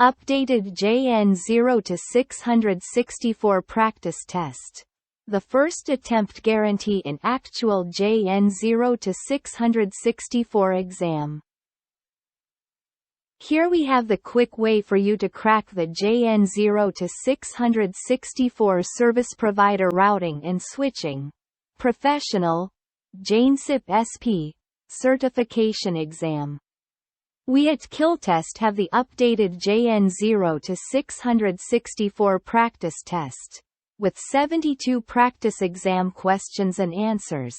Updated JN0-664 Practice Test. The first attempt guarantee in actual JN0-664 exam. Here we have the quick way for you to crack the JN0-664 Service Provider Routing and Switching Professional JNCIP-SP Certification Exam. We at Killtest have the updated JN0-664 practice test, with 72 practice exam questions and answers,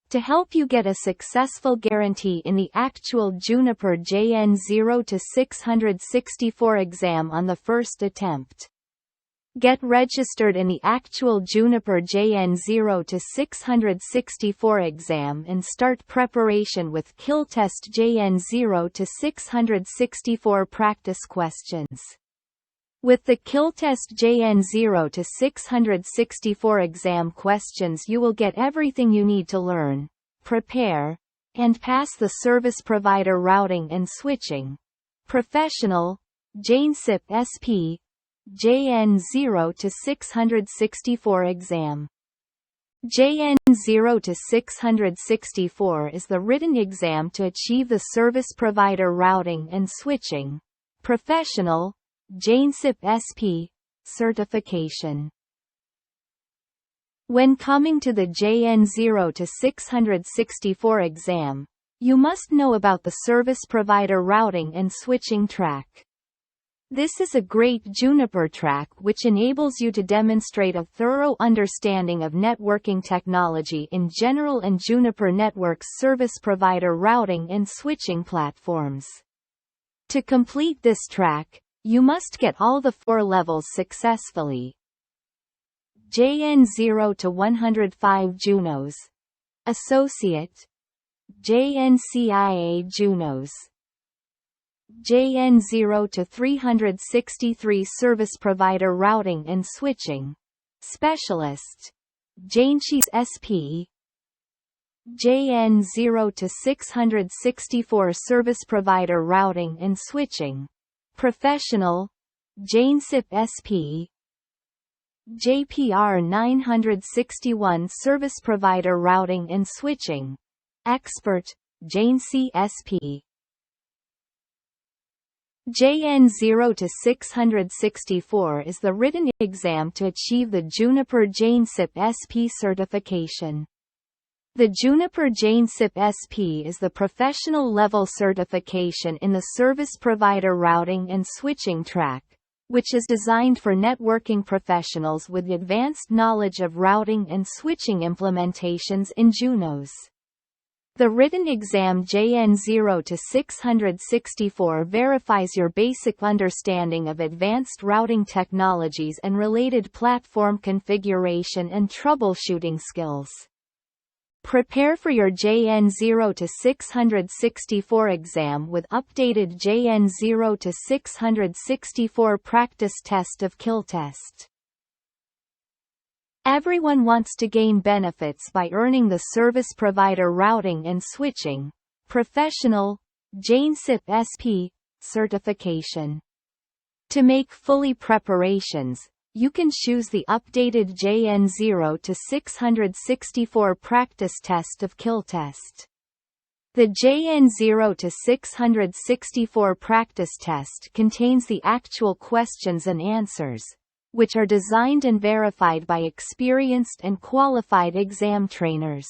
to help you get a successful guarantee in the actual Juniper JN0-664 exam on the first attempt. Get registered in the actual Juniper JN0-664 exam and start preparation with Killtest JN0-664 practice questions. With the Killtest JN0-664 exam questions, you will get everything you need to learn, prepare, and pass the Service Provider Routing and Switching Professional JNCIP-SP JN0-664 exam. JN0-664 is the written exam to achieve the Service Provider Routing and Switching Professional JNCIP-SP certification. When coming to the JN0-664 exam, you must know about the Service Provider Routing and Switching track. This is a great Juniper track which enables you to demonstrate a thorough understanding of networking technology in general and Juniper Networks service provider routing and switching platforms. To complete this track, you must get all the 4 levels successfully. JN0-105 Junos. Associate. JNCIA Junos. JN0-363 Service Provider Routing and Switching Specialist. JNCIP-SP. JN0-664 Service Provider Routing and Switching Professional JNCIP-SP. JPR 961 Service Provider Routing and Switching Expert JNCIP-SP. JN0-664 is the written exam to achieve the Juniper JNCIP-SP certification. The Juniper JNCIP-SP is the professional level certification in the Service Provider Routing and Switching track, which is designed for networking professionals with advanced knowledge of routing and switching implementations in Junos. The written exam JN0-664 verifies your basic understanding of advanced routing technologies and related platform configuration and troubleshooting skills. Prepare for your JN0-664 exam with updated JN0-664 practice test of Killtest. Everyone wants to gain benefits by earning the Service Provider Routing and Switching Professional JNCIP-SP certification. To make fully preparations, you can choose the updated JN0-664 practice test of Killtest. The JN0-664 practice test contains the actual questions and answers, which are designed and verified by experienced and qualified exam trainers.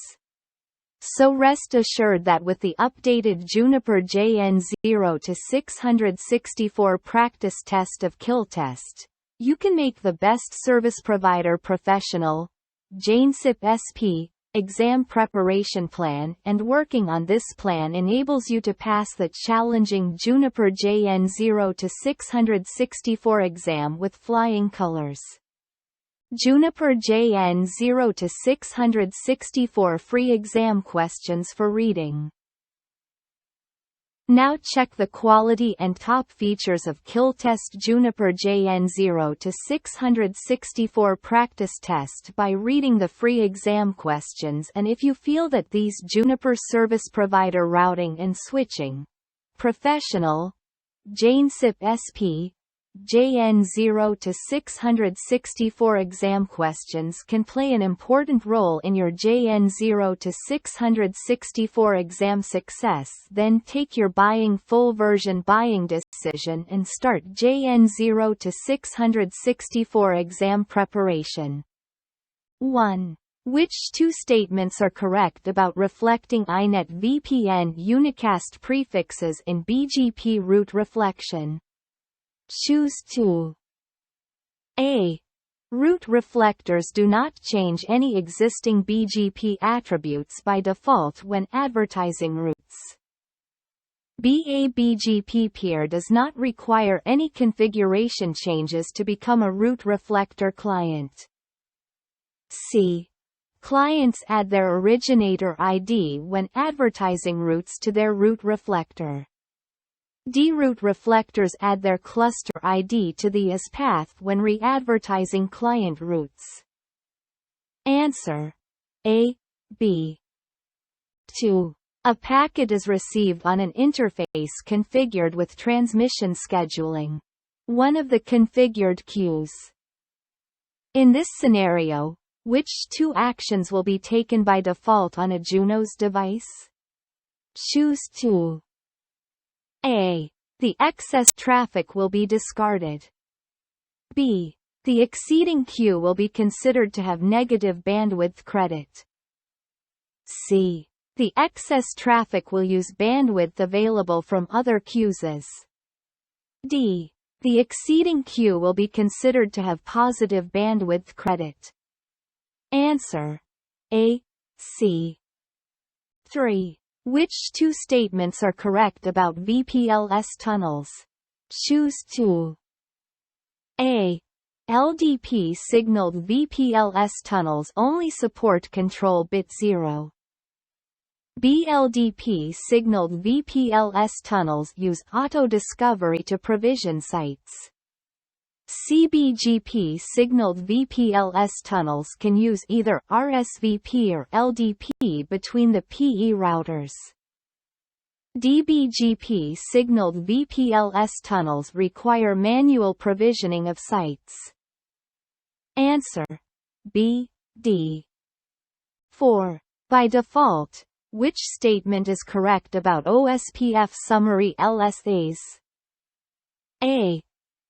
So rest assured that with the updated Juniper JN0-664 practice test of Killtest, you can make the best Service Provider Professional JNCIP-SP exam preparation plan, and working on this plan enables you to pass the challenging Juniper JN0-664 exam with flying colors. Juniper JN0-664 free exam questions for reading. Now check the quality and top features of Killtest Juniper JN0-664 practice test by reading the free exam questions, and if you feel that these Juniper Service Provider Routing and Switching Professional JNCIP-SP JN0-664 exam questions can play an important role in your JN0-664 exam success. Then take your buying full version buying decision and start JN0-664 exam preparation. 1. Which two statements are correct about reflecting INET VPN unicast prefixes in BGP route reflection? Choose 2. A. Route reflectors do not change any existing BGP attributes by default when advertising routes. B. A BGP peer does not require any configuration changes to become a route reflector client. C. Clients add their originator ID when advertising routes to their route reflector. D. Route reflectors add their cluster ID to the IS path when re-advertising client routes. Answer: A, B. 2. A packet is received on an interface configured with transmission scheduling. One of the configured queues. In this scenario, which two actions will be taken by default on a Juno's device? Choose 2. A. The excess traffic will be discarded. B. The exceeding queue will be considered to have negative bandwidth credit. C. The excess traffic will use bandwidth available from other queues as. D. The exceeding queue will be considered to have positive bandwidth credit. Answer: A, C. 3. Which two statements are correct about VPLS tunnels? Choose 2. A. LDP signaled VPLS tunnels only support control bit 0. B. LDP signaled VPLS tunnels use auto-discovery to provision sites. CBGP signaled VPLS tunnels can use either RSVP or LDP between the PE routers. DBGP signaled VPLS tunnels require manual provisioning of sites. Answer: B, D. 4. By default, which statement is correct about OSPF summary LSAs? A.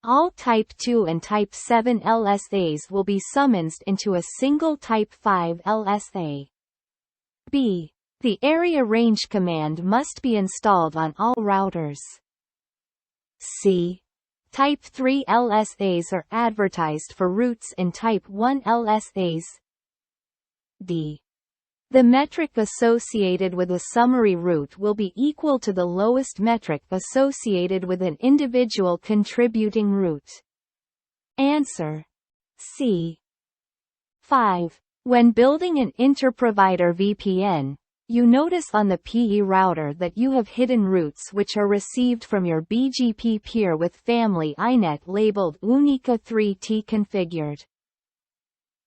All Type 2 and Type 7 LSAs will be summoned into a single Type 5 LSA. B. The area range command must be installed on all routers. C. Type 3 LSAs are advertised for routes in Type 1 LSAs. D. The metric associated with a summary route will be equal to the lowest metric associated with an individual contributing route. Answer: C. 5. When building an interprovider VPN, you notice on the PE router that you have hidden routes which are received from your BGP peer with family INET labeled Unica3T configured.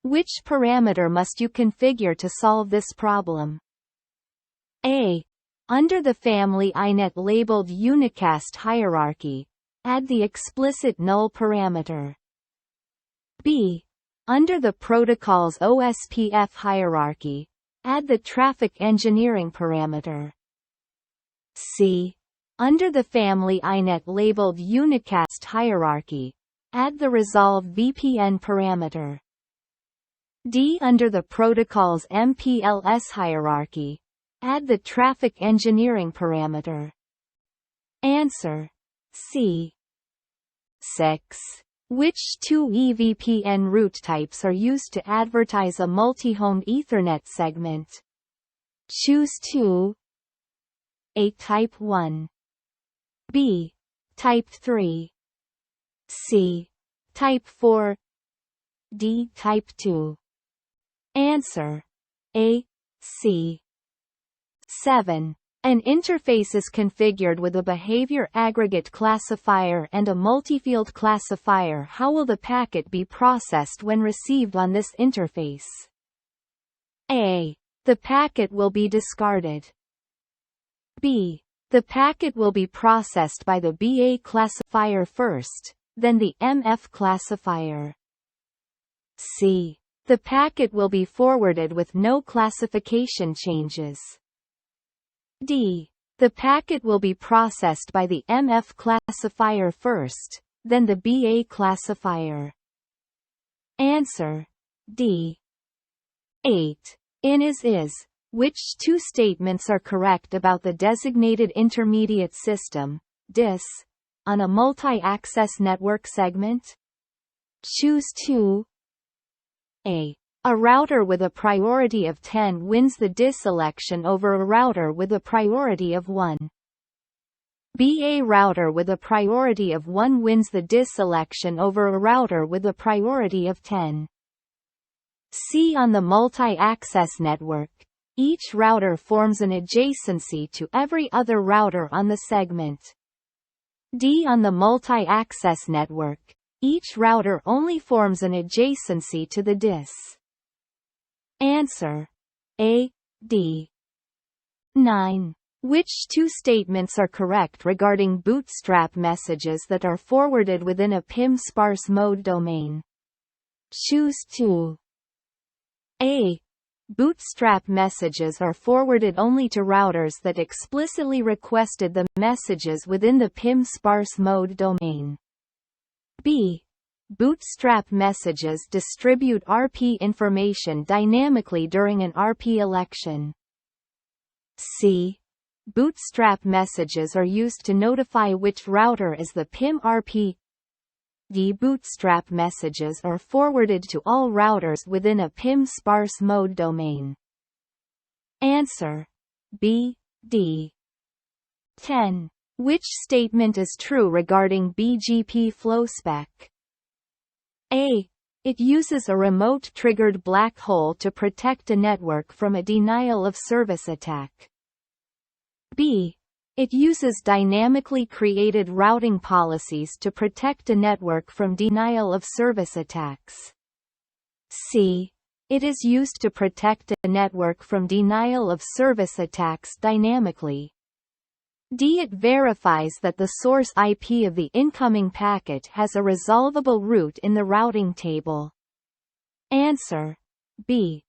Which parameter must you configure to solve this problem? A. Under the family INET labeled unicast hierarchy, add the explicit null parameter. B. Under the protocol's OSPF hierarchy, add the traffic engineering parameter. C. Under the family INET labeled unicast hierarchy, add the resolve VPN parameter. D. Under the protocol's MPLS hierarchy, add the traffic engineering parameter. Answer: C. 6. Which two EVPN route types are used to advertise a multi-homed Ethernet segment? Choose 2. A. Type 1. B. Type 3. C. Type 4. D. Type 2. Answer: A, C. 7. An interface is configured with a behavior aggregate classifier and a multifield classifier. How will the packet be processed when received on this interface? A. The packet will be discarded. B. The packet will be processed by the BA classifier first, then the MF classifier. C. The packet will be forwarded with no classification changes. D. The packet will be processed by the MF classifier first, then the BA classifier. Answer. D. 8. In is, which two statements are correct about the designated intermediate system, DIS, on a multi-access network segment? Choose 2. A. A router with a priority of 10 wins the DIS election over a router with a priority of 1. B. A router with a priority of 1 wins the DIS election over a router with a priority of 10. C. On the multi-access network, each router forms an adjacency to every other router on the segment. D. On the multi-access network, each router only forms an adjacency to the DIS. Answer. A. D. 9. Which two statements are correct regarding bootstrap messages that are forwarded within a PIM sparse mode domain? Choose 2. A. Bootstrap messages are forwarded only to routers that explicitly requested the messages within the PIM sparse mode domain. B. Bootstrap messages distribute RP information dynamically during an RP election. C. Bootstrap messages are used to notify which router is the PIM RP. D. Bootstrap messages are forwarded to all routers within a PIM sparse mode domain. Answer. B. D. 10. Which statement is true regarding BGP flow spec? A. It uses a remote-triggered black hole to protect a network from a denial-of-service attack. B. It uses dynamically created routing policies to protect a network from denial-of-service attacks. C. It is used to protect a network from denial-of-service attacks dynamically. D. It verifies that the source IP of the incoming packet has a resolvable route in the routing table. Answer. B.